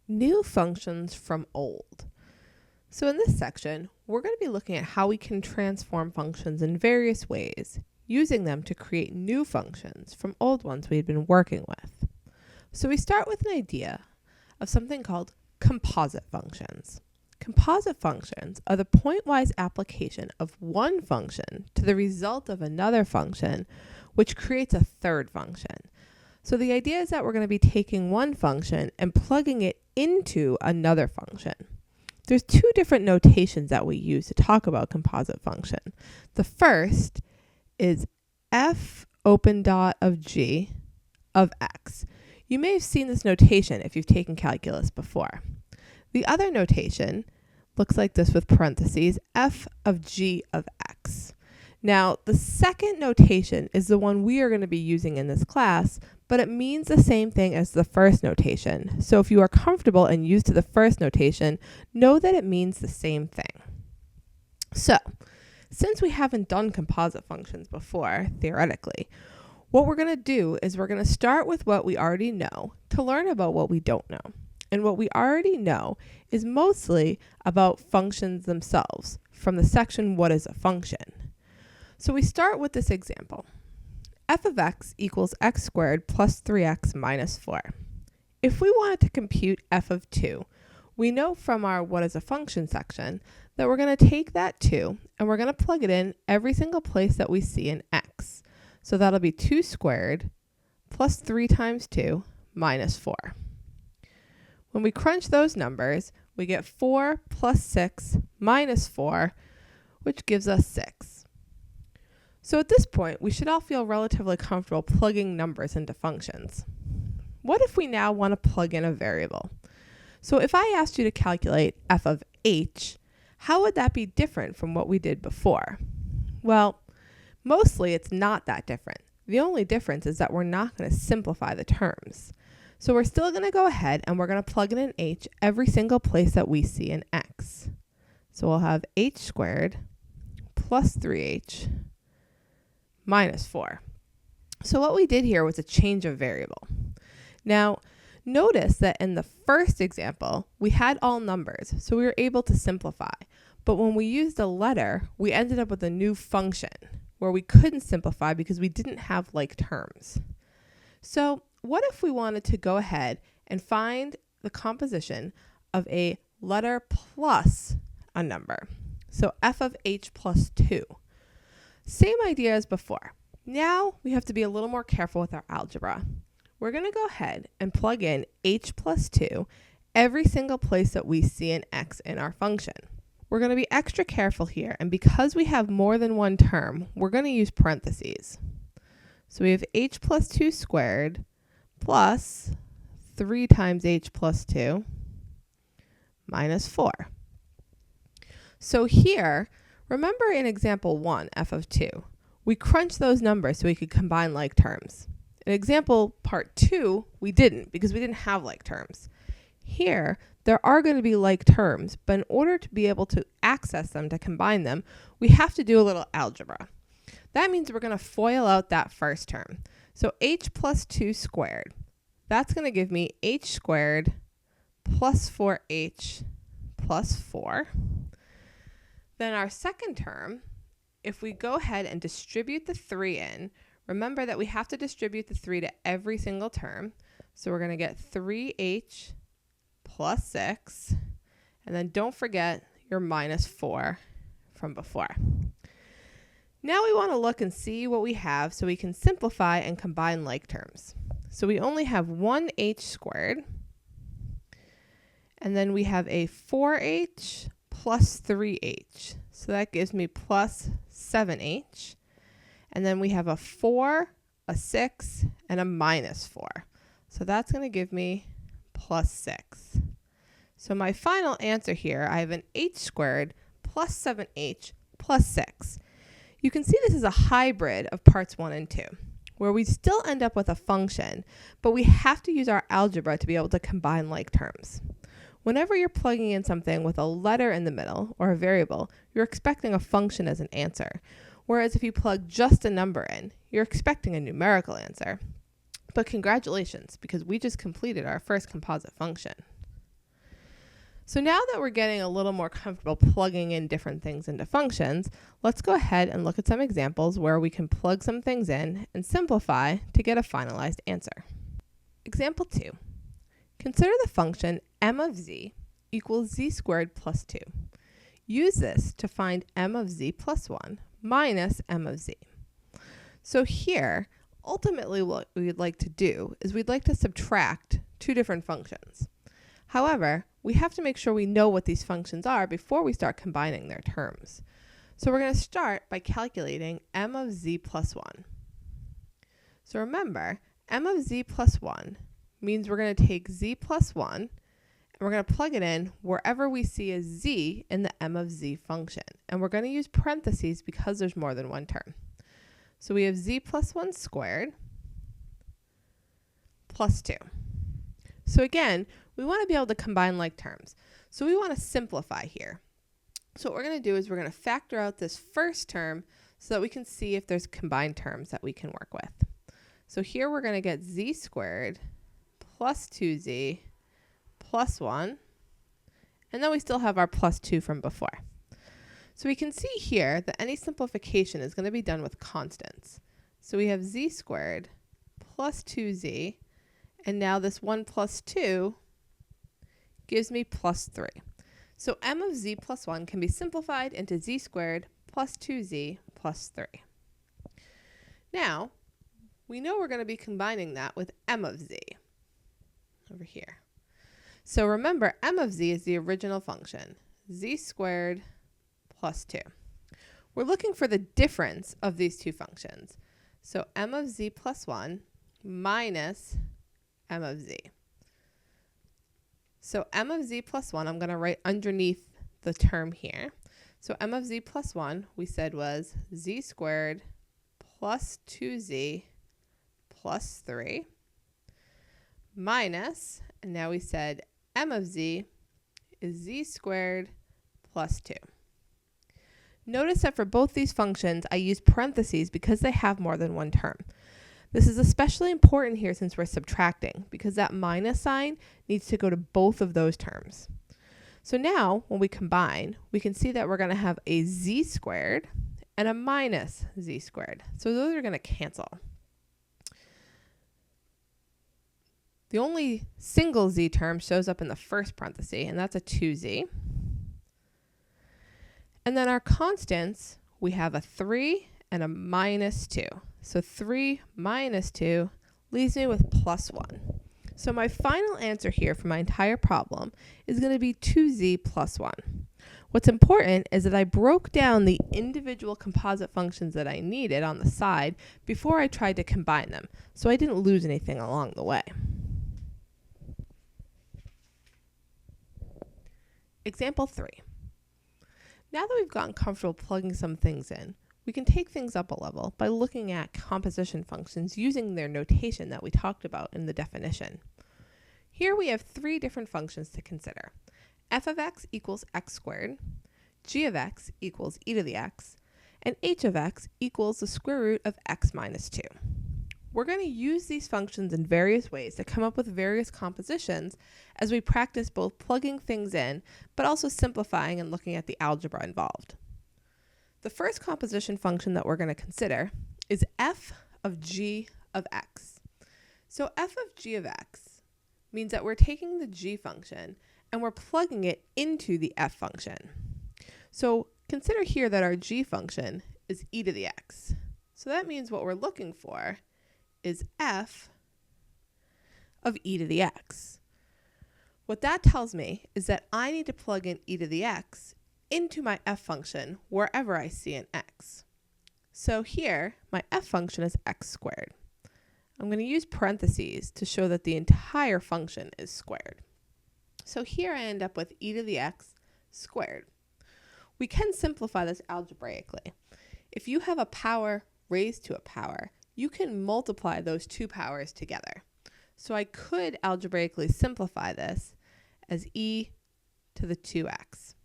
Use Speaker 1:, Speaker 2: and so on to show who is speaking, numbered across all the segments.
Speaker 1: New functions from old. So in this section, we're going to be looking at how we can transform functions in various ways, using them to create new functions from old ones we've been working with. So we start with an idea of something called composite functions. Composite functions are the pointwise application of one function to the result of another function, which creates a third function. So the idea is that we're going to be taking one function and plugging it into another function. There's two different notations that we use to talk about composite function. The first is f open dot of g of x. You may have seen this notation if you've taken calculus before. The other notation looks like this with parentheses, f of g of x. Now, the second notation is the one we are going to be using in this class, but it means the same thing as the first notation. So if you are comfortable and used to the first notation, know that it means the same thing. So, since we haven't done composite functions before, theoretically, what we're going to do is we're going to start with what we already know to learn about what we don't know. And what we already know is mostly about functions themselves from the section What is a Function? So we start with this example. F of x equals x squared plus 3x minus 4. If we wanted to compute f of 2, we know from our What is a Function section that we're going to take that 2 and we're going to plug it in every single place that we see in x. So that'll be 2 squared plus 3 times 2 minus 4. When we crunch those numbers, we get 4 plus 6 minus 4, which gives us 6. So at this point, we should all feel relatively comfortable plugging numbers into functions. What if we now want to plug in a variable? So if I asked you to calculate f of h, how would that be different from what we did before? Well, mostly it's not that different. The only difference is that we're not going to simplify the terms. So we're still going to go ahead and we're going to plug in an h every single place that we see in x. So we'll have h squared plus 3h minus 4. So what we did here was a change of variable. Now, notice that in the first example, we had all numbers, so we were able to simplify. But when we used a letter, we ended up with a new function where we couldn't simplify because we didn't have like terms. So what if we wanted to go ahead and find the composition of a letter plus a number? So f of h plus 2. Same idea as before. Now we have to be a little more careful with our algebra. We're going to go ahead and plug in h plus 2 every single place that we see an x in our function. We're going to be extra careful here, and because we have more than one term, we're going to use parentheses. So we have h plus 2 squared plus 3 times h plus 2 minus 4. So here, remember in example 1, f of 2, we crunched those numbers so we could combine like terms. In example part 2, we didn't because we didn't have like terms. Here, there are going to be like terms, but in order to be able to access them, to combine them, we have to do a little algebra. That means we're going to FOIL out that first term. So h plus 2 squared, that's going to give me h squared plus 4h plus 4. Then our second term, if we go ahead and distribute the 3 in, remember that we have to distribute the 3 to every single term. So we're going to get 3h plus 6. And then don't forget your minus 4 from before. Now we want to look and see what we have so we can simplify and combine like terms. So we only have 1h squared. And then we have a 4h plus 3h. So that gives me plus 7h. And then we have a 4, a 6, and a minus 4. So that's going to give me plus 6. So my final answer here, I have an h squared plus 7h plus 6. You can see this is a hybrid of parts 1 and 2, where we still end up with a function, but we have to use our algebra to be able to combine like terms. Whenever you're plugging in something with a letter in the middle or a variable, you're expecting a function as an answer. Whereas if you plug just a number in, you're expecting a numerical answer. But congratulations, because we just completed our first composite function. So now that we're getting a little more comfortable plugging in different things into functions, let's go ahead and look at some examples where we can plug some things in and simplify to get a finalized answer. Example 2. Consider the function m of z equals z squared plus 2. Use this to find m of z plus 1 minus m of z. So here, ultimately what we'd like to do is we'd like to subtract two different functions. However, we have to make sure we know what these functions are before we start combining their terms. So we're going to start by calculating m of z plus 1. So remember, m of z plus 1 means we're going to take z plus 1 and we're going to plug it in wherever we see a z in the m of z function. And we're going to use parentheses because there's more than one term. So we have z plus 1 squared plus 2. So again, we want to be able to combine like terms. So we want to simplify here. So what we're going to do is we're going to factor out this first term so that we can see if there's combined terms that we can work with. So here we're going to get z squared plus 2z plus 1. And then we still have our plus 2 from before. So we can see here that any simplification is going to be done with constants. So we have z squared plus 2z. And now this 1 plus 2 gives me plus 3. So m of z plus 1 can be simplified into z squared plus 2z plus 3. Now, we know we're going to be combining that with m of z over here. So remember, m of z is the original function, z squared plus 2. We're looking for the difference of these two functions. So m of z plus 1 minus m of z. So m of z plus 1, I'm going to write underneath the term here. So m of z plus 1, we said was z squared plus 2z plus 3 minus, and now we said m of z is z squared plus 2. Notice that for both these functions, I use parentheses because they have more than one term. This is especially important here since we're subtracting, because that minus sign needs to go to both of those terms. So now, when we combine, we can see that we're going to have a z squared and a minus z squared. So those are going to cancel. The only single z term shows up in the first parenthesis, and that's a 2z. And then our constants, we have a 3 and a minus 2. So 3 minus 2 leaves me with plus 1. So my final answer here for my entire problem is going to be 2z plus 1. What's important is that I broke down the individual composite functions that I needed on the side before I tried to combine them, so I didn't lose anything along the way. Example 3. Now that we've gotten comfortable plugging some things in, we can take things up a level by looking at composition functions using their notation that we talked about in the definition. Here we have three different functions to consider. F of x equals x squared, g of x equals e to the x, and h of x equals the square root of x minus 2. We're going to use these functions in various ways to come up with various compositions as we practice both plugging things in, but also simplifying and looking at the algebra involved. The first composition function that we're going to consider is f of g of x. So f of g of x means that we're taking the g function and we're plugging it into the f function. So consider here that our g function is e to the x. So that means what we're looking for is f of e to the x. What that tells me is that I need to plug in e to the x into my f function wherever I see an x. So here, my f function is x squared. I'm going to use parentheses to show that the entire function is squared. So here I end up with e to the x squared. We can simplify this algebraically. If you have a power raised to a power, you can multiply those two powers together. So I could algebraically simplify this as e to the 2x.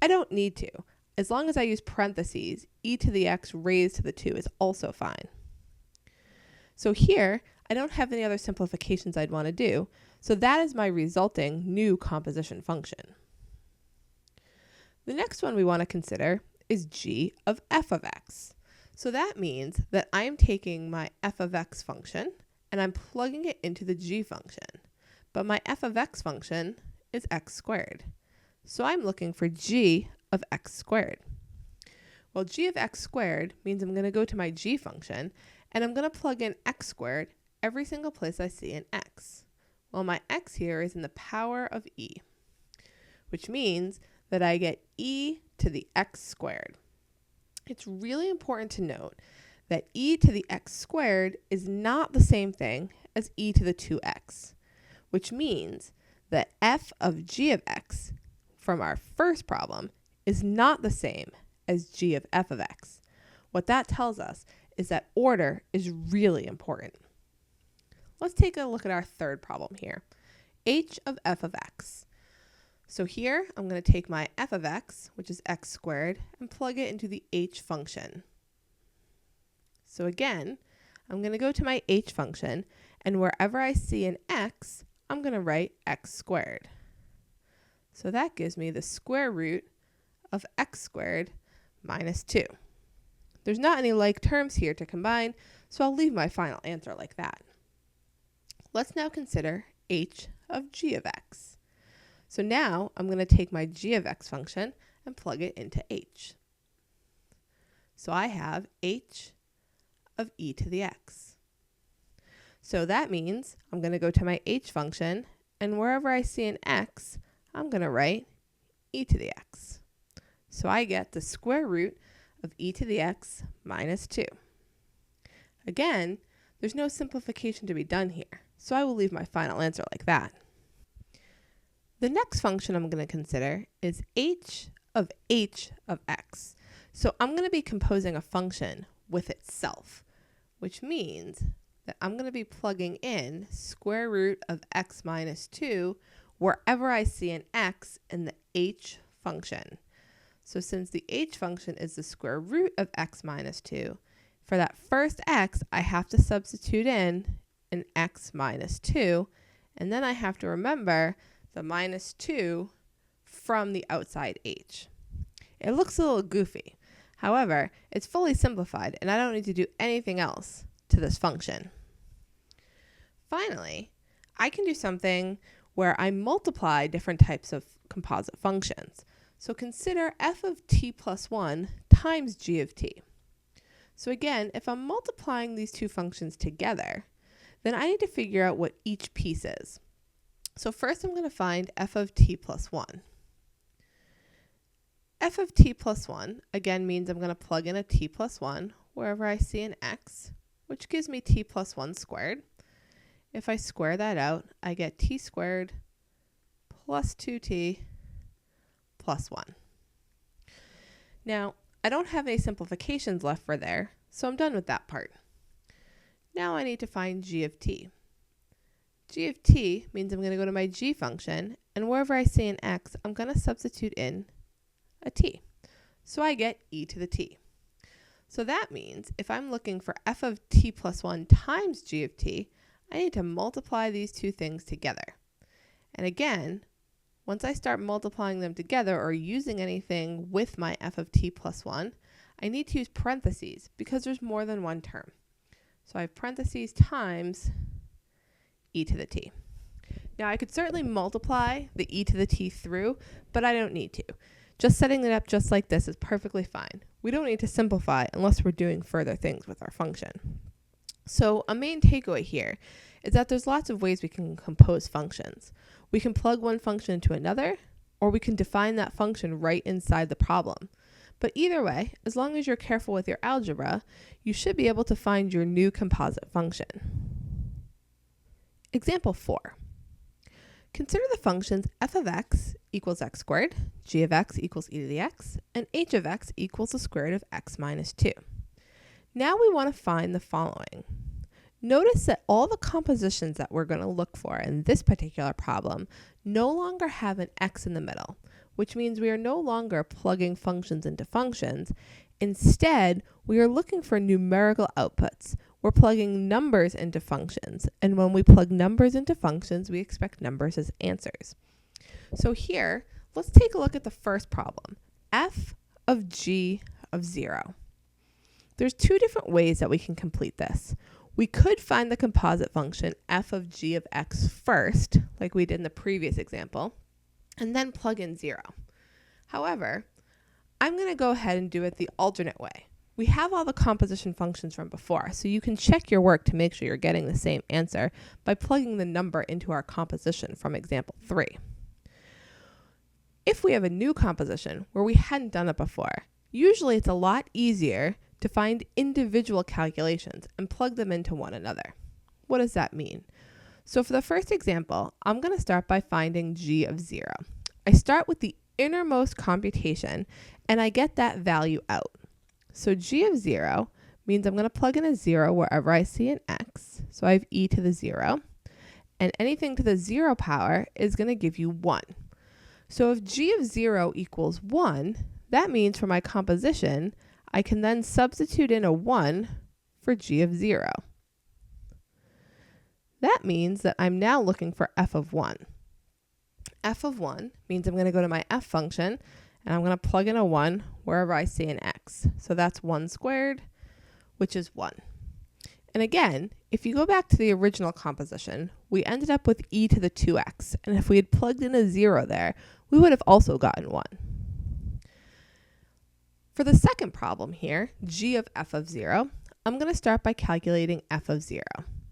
Speaker 1: I don't need to. As long as I use parentheses, e to the x raised to the 2 is also fine. So here, I don't have any other simplifications I'd want to do, so that is my resulting new composition function. The next one we want to consider is g of f of x. So that means that I'm taking my f of x function and I'm plugging it into the g function. But my f of x function is x squared. So I'm looking for g of x squared. Well, g of x squared means I'm going to go to my g function and I'm going to plug in x squared every single place I see an x. Well, my x here is in the power of e, which means that I get e to the x squared. It's really important to note that e to the x squared is not the same thing as e to the 2x, which means that f of g of x from our first problem is not the same as g of f of x. What that tells us is that order is really important. Let's take a look at our third problem here, h of f of x. So here I'm going to take my f of x, which is x squared, and plug it into the h function. So again, I'm going to go to my h function, and wherever I see an x, I'm going to write x squared. So that gives me the square root of x squared minus 2. There's not any like terms here to combine, so I'll leave my final answer like that. Let's now consider h of g of x. So now I'm going to take my g of x function and plug it into h. So I have h of e to the x. So that means I'm going to go to my h function, and wherever I see an x, I'm going to write e to the x. So I get the square root of e to the x minus 2. Again, there's no simplification to be done here, so I will leave my final answer like that. The next function I'm going to consider is h of x. So I'm going to be composing a function with itself, which means that I'm going to be plugging in square root of x minus 2 wherever I see an x in the h function. So since the h function is the square root of x minus 2, for that first x, I have to substitute in an x minus 2, and then I have to remember the minus 2 from the outside h. It looks a little goofy. However, it's fully simplified, and I don't need to do anything else to this function. Finally, I can do something where I multiply different types of composite functions. So consider f of t plus 1 times g of t. So again, if I'm multiplying these two functions together, then I need to figure out what each piece is. So first I'm going to find f of t plus 1. F of t plus 1 again means I'm going to plug in a t plus 1 wherever I see an x, which gives me t plus 1 squared. If I square that out, I get t squared plus 2t plus 1. Now, I don't have any simplifications left for there, so I'm done with that part. Now I need to find g of t. G of t means I'm going to go to my g function, and wherever I see an x, I'm going to substitute in a t. So I get e to the t. So that means if I'm looking for f of t plus 1 times g of t, I need to multiply these two things together. And again, once I start multiplying them together or using anything with my f of t plus 1, I need to use parentheses because there's more than one term. So I have parentheses times e to the t. Now I could certainly multiply the e to the t through, but I don't need to. Just setting it up just like this is perfectly fine. We don't need to simplify unless we're doing further things with our function. So a main takeaway here is that there's lots of ways we can compose functions. We can plug one function into another, or we can define that function right inside the problem. But either way, as long as you're careful with your algebra, you should be able to find your new composite function. Example 4. Consider the functions f of x equals x squared, g of x equals e to the x, and h of x equals the square root of x minus 2. Now we want to find the following. Notice that all the compositions that we're going to look for in this particular problem no longer have an x in the middle, which means we are no longer plugging functions into functions. Instead, we are looking for numerical outputs. We're plugging numbers into functions, and when we plug numbers into functions, we expect numbers as answers. So here, let's take a look at the first problem, f of g of 0. There's two different ways that we can complete this. We could find the composite function f of g of x first, like we did in the previous example, and then plug in 0. However, I'm going to go ahead and do it the alternate way. We have all the composition functions from before, so you can check your work to make sure you're getting the same answer by plugging the number into our composition from example 3. If we have a new composition where we hadn't done it before, usually it's a lot easier to find individual calculations and plug them into one another. What does that mean? So for the first example, I'm going to start by finding g of 0. I start with the innermost computation and I get that value out. So g of 0 means I'm going to plug in a 0 wherever I see an x. So I have e to the 0. And anything to the 0 power is going to give you 1. So if g of 0 equals 1, that means for my composition, I can then substitute in a 1 for g of 0. That means that I'm now looking for f of 1. F of 1 means I'm going to go to my f function and I'm going to plug in a 1 wherever I see an x. So that's 1 squared, which is 1. And again, if you go back to the original composition, we ended up with e to the 2x. And if we had plugged in a 0 there, we would have also gotten 1. For the second problem here, g of f of 0, I'm going to start by calculating f of 0,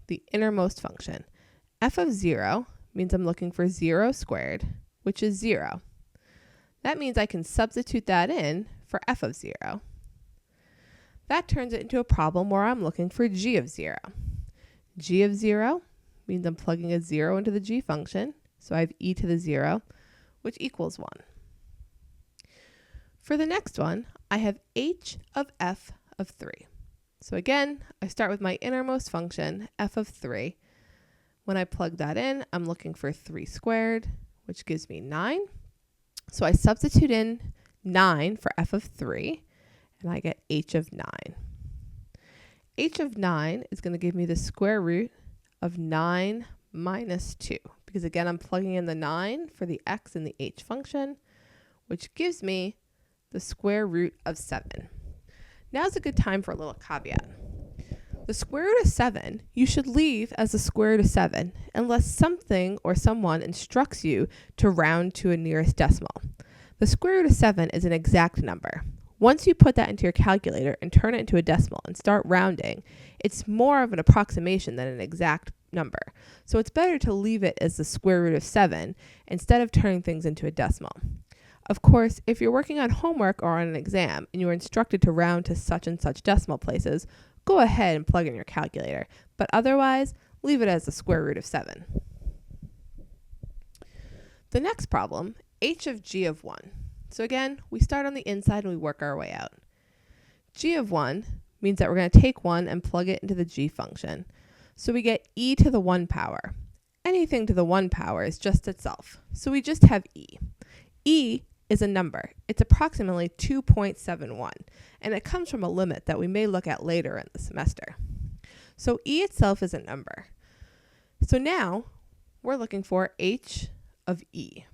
Speaker 1: the innermost function. F of 0 means I'm looking for 0 squared, which is 0. That means I can substitute that in for f of 0. That turns it into a problem where I'm looking for g of 0. G of 0 means I'm plugging a 0 into the g function, so I have e to the 0, which equals 1. For the next one, I have h of f of 3. So again, I start with my innermost function, f of 3. When I plug that in, I'm looking for 3 squared, which gives me 9. So I substitute in 9 for f of 3, and I get h of 9. H of 9 is going to give me the square root of 9 minus 2, because again, I'm plugging in the 9 for the x in the h function, which gives me the square root of 7. Now's a good time for a little caveat. The square root of 7 you should leave as the square root of 7 unless something or someone instructs you to round to a nearest decimal. The square root of 7 is an exact number. Once you put that into your calculator and turn it into a decimal and start rounding, it's more of an approximation than an exact number. So it's better to leave it as the square root of 7 instead of turning things into a decimal. Of course, if you're working on homework or on an exam and you are instructed to round to such and such decimal places, go ahead and plug in your calculator, but otherwise, leave it as the square root of 7. The next problem, h of g of 1. So again, we start on the inside and we work our way out. G of 1 means that we're going to take 1 and plug it into the g function. So we get e to the 1 power. Anything to the 1 power is just itself. So we just have e. E is a number. It's approximately 2.71, and it comes from a limit that we may look at later in the semester. So e itself is a number. So now we're looking for h of e.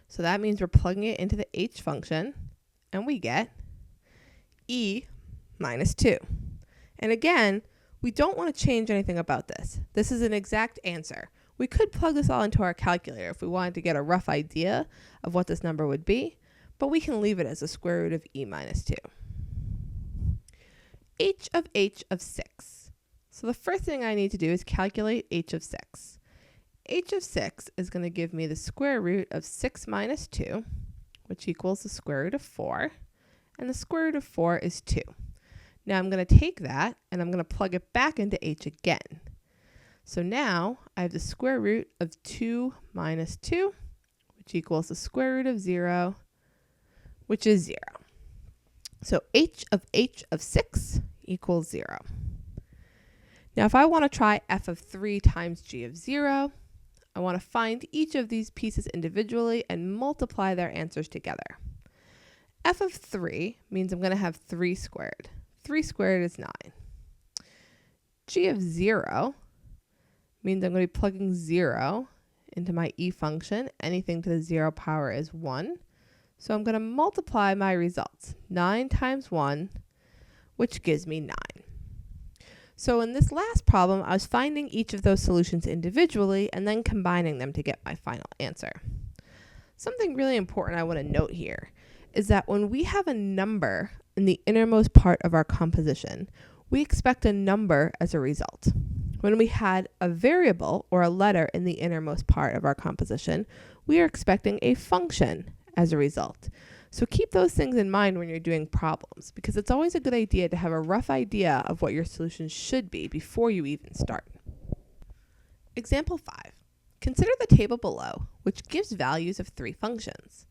Speaker 1: So that means we're plugging it into the h function, and we get e minus 2. And again, we don't want to change anything about this. This is an exact answer. We could plug this all into our calculator if we wanted to get a rough idea of what this number would be, but we can leave it as the square root of e minus 2. H of 6. So the first thing I need to do is calculate h of 6. H of 6 is going to give me the square root of 6 minus 2, which equals the square root of 4, and the square root of 4 is 2. Now I'm going to take that and I'm going to plug it back into h again. So now I have the square root of 2 minus 2, which equals the square root of 0, which is 0. So h of 6 equals 0. Now if I want to try f of 3 times g of 0, I want to find each of these pieces individually and multiply their answers together. F of 3 means I'm going to have 3 squared. 3 squared is 9. G of 0 means I'm going to be plugging 0 into my e function. Anything to the 0 power is 1. So I'm going to multiply my results. 9 times 1, which gives me 9. So in this last problem, I was finding each of those solutions individually and then combining them to get my final answer. Something really important I want to note here is that when we have a number in the innermost part of our composition, we expect a number as a result. When we had a variable or a letter in the innermost part of our composition, we are expecting a function as a result. So keep those things in mind when you're doing problems, because it's always a good idea to have a rough idea of what your solution should be before you even start. Example 5. Consider the table below, which gives values of 3 functions.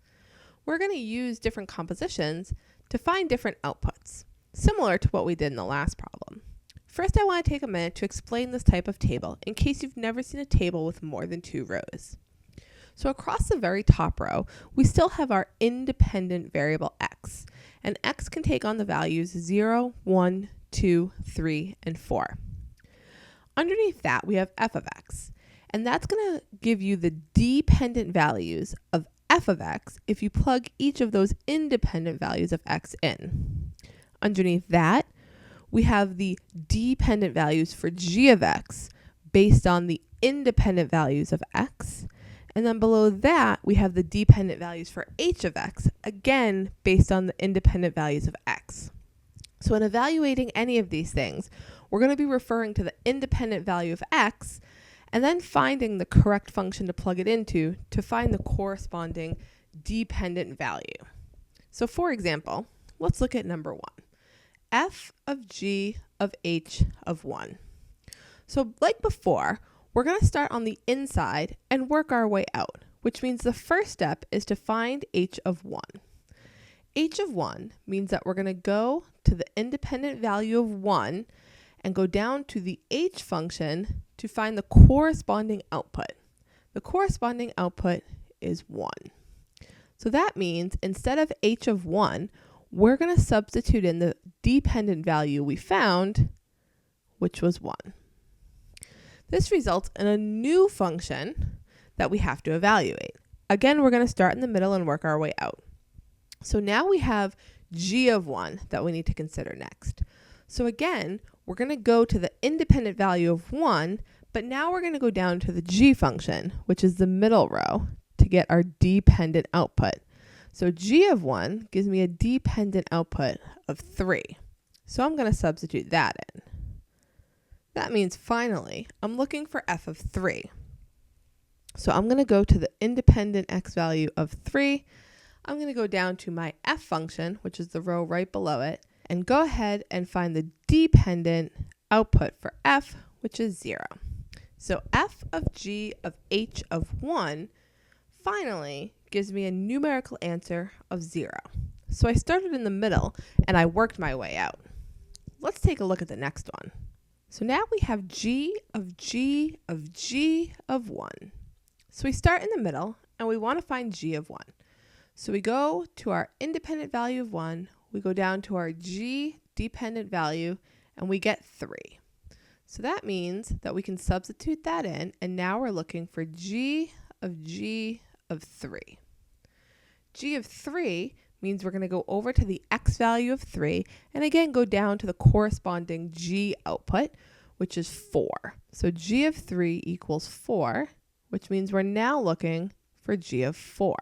Speaker 1: We're going to use different compositions to find different outputs, similar to what we did in the last problem. First, I want to take a minute to explain this type of table in case you've never seen a table with more than 2 rows. So across the very top row, we still have our independent variable x, and x can take on the values 0, 1, 2, 3, and 4. Underneath that, we have f of x, and that's going to give you the dependent values of f of x if you plug each of those independent values of x in. Underneath that, we have the dependent values for g of x based on the independent values of x. And then below that, we have the dependent values for h of x, again, based on the independent values of x. So in evaluating any of these things, we're going to be referring to the independent value of x and then finding the correct function to plug it into to find the corresponding dependent value. So for example, let's look at number 1, f of g of h of 1. So like before, we're going to start on the inside and work our way out, which means the first step is to find h of 1. H of 1 means that we're going to go to the independent value of 1 and go down to the h function to find the corresponding output. The corresponding output is 1. So that means instead of h of 1, we're going to substitute in the dependent value we found, which was 1. This results in a new function that we have to evaluate. Again, we're going to start in the middle and work our way out. So now we have g of 1 that we need to consider next. So again, we're going to go to the independent value of 1, but now we're going to go down to the g function, which is the middle row, to get our dependent output. So g of 1 gives me a dependent output of 3. So I'm going to substitute that in. That means finally, I'm looking for f of 3. So I'm going to go to the independent x value of 3. I'm going to go down to my f function, which is the row right below it, and go ahead and find the dependent output for f, which is 0. So f of g of h of 1 finally gives me a numerical answer of 0. So I started in the middle and I worked my way out. Let's take a look at the next one. So now we have g of g of g of 1. So we start in the middle and we want to find g of 1. So we go to our independent value of 1, we go down to our g dependent value, and we get 3. So that means that we can substitute that in, and now we're looking for g of 3. G of 3 means we're going to go over to the x value of 3, and again go down to the corresponding g output, which is 4. So g of 3 equals 4, which means we're now looking for g of 4.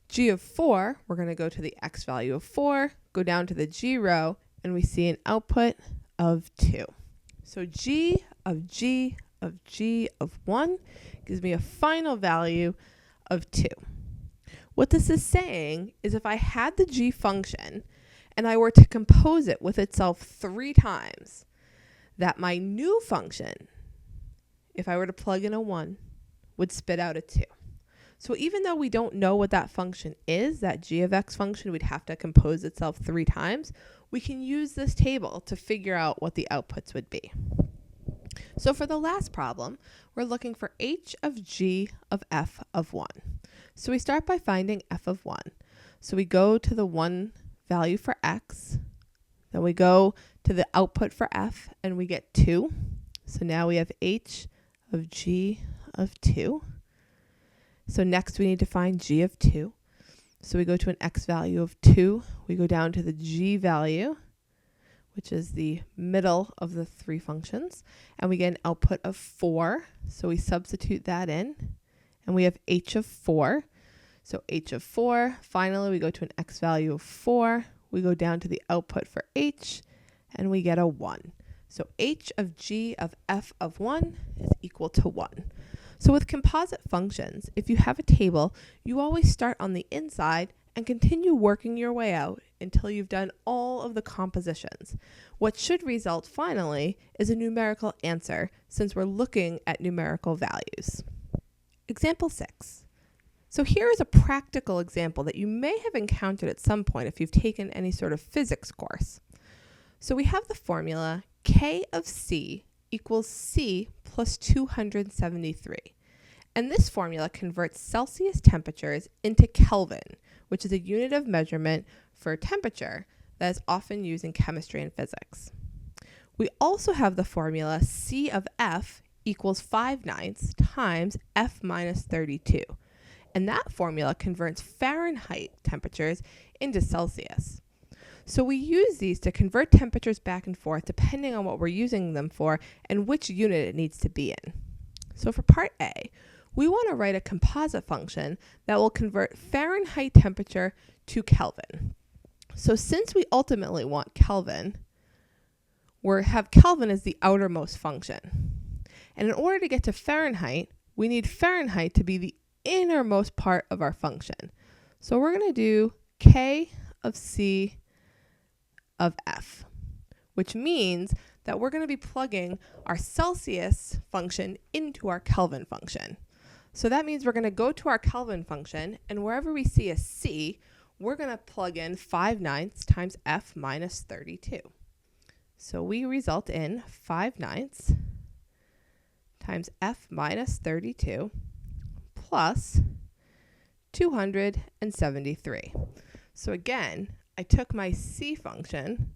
Speaker 1: G of 4, we're going to go to the x value of 4, go down to the g row, and we see an output of 2. So g of 1 gives me a final value of 2. What this is saying is if I had the g function and I were to compose it with itself 3 times, that my new function, if I were to plug in a 1, would spit out a 2. So even though we don't know what that function is, that g of x function would have to compose itself 3 times, we can use this table to figure out what the outputs would be. So for the last problem, we're looking for h of g of f of 1. So we start by finding f of 1. So we go to the 1 value for x, then we go to the output for f, and we get 2. So now we have h of g of 2. So next we need to find g of 2. So we go to an x value of 2. We go down to the g value, which is the middle of the three functions, and we get an output of 4. So we substitute that in, and we have h of 4. So h of 4, finally we go to an x value of 4. We go down to the output for h, and we get a 1. So h of g of f of 1 is equal to 1. So with composite functions, if you have a table, you always start on the inside and continue working your way out until you've done all of the compositions. What should result finally is a numerical answer, since we're looking at numerical values. Example 6. So here is a practical example that you may have encountered at some point if you've taken any sort of physics course. So we have the formula K of C equals C plus 273. And this formula converts Celsius temperatures into Kelvin, which is a unit of measurement for temperature that is often used in chemistry and physics. We also have the formula C of F equals 5/9 times F minus 32. And that formula converts Fahrenheit temperatures into Celsius. So we use these to convert temperatures back and forth depending on what we're using them for and which unit it needs to be in. So for part A, we want to write a composite function that will convert Fahrenheit temperature to Kelvin. So since we ultimately want Kelvin, we have Kelvin as the outermost function. And in order to get to Fahrenheit, we need Fahrenheit to be the innermost part of our function. So we're going to do K of C of F, which means that we're going to be plugging our Celsius function into our Kelvin function. So that means we're going to go to our Kelvin function, and wherever we see a C, we're going to plug in 5/9 times F minus 32. So we result in 5/9 times F minus 32 plus 273. So again, I took my C function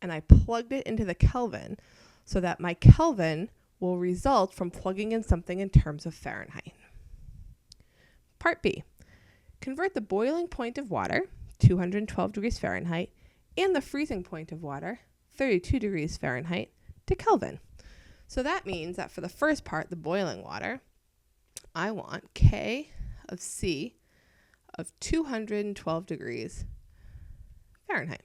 Speaker 1: and I plugged it into the Kelvin so that my Kelvin will result from plugging in something in terms of Fahrenheit. Part B. Convert the boiling point of water, 212 degrees Fahrenheit, and the freezing point of water, 32 degrees Fahrenheit, to Kelvin. So that means that for the first part, the boiling water, I want K of C of 212 degrees Fahrenheit.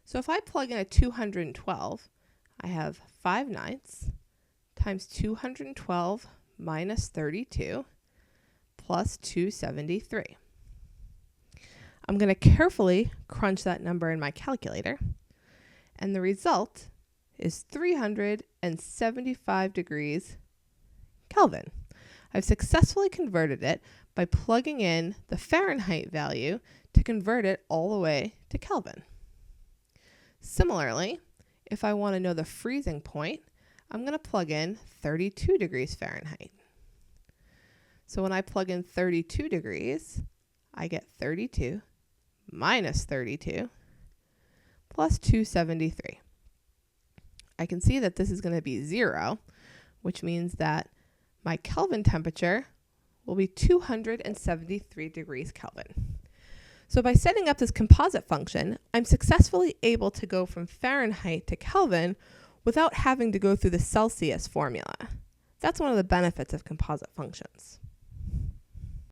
Speaker 1: So if I plug in a 212, I have 5/9 times 212 minus 32 plus 273. I'm going to carefully crunch that number in my calculator, and the result is 375 degrees Kelvin. I've successfully converted it by plugging in the Fahrenheit value to convert it all the way to Kelvin. Similarly, if I want to know the freezing point, I'm going to plug in 32 degrees Fahrenheit. So when I plug in 32 degrees, I get 32 minus 32 plus 273. I can see that this is going to be 0, which means that my Kelvin temperature will be 273 degrees Kelvin. So by setting up this composite function, I'm successfully able to go from Fahrenheit to Kelvin without having to go through the Celsius formula. That's one of the benefits of composite functions.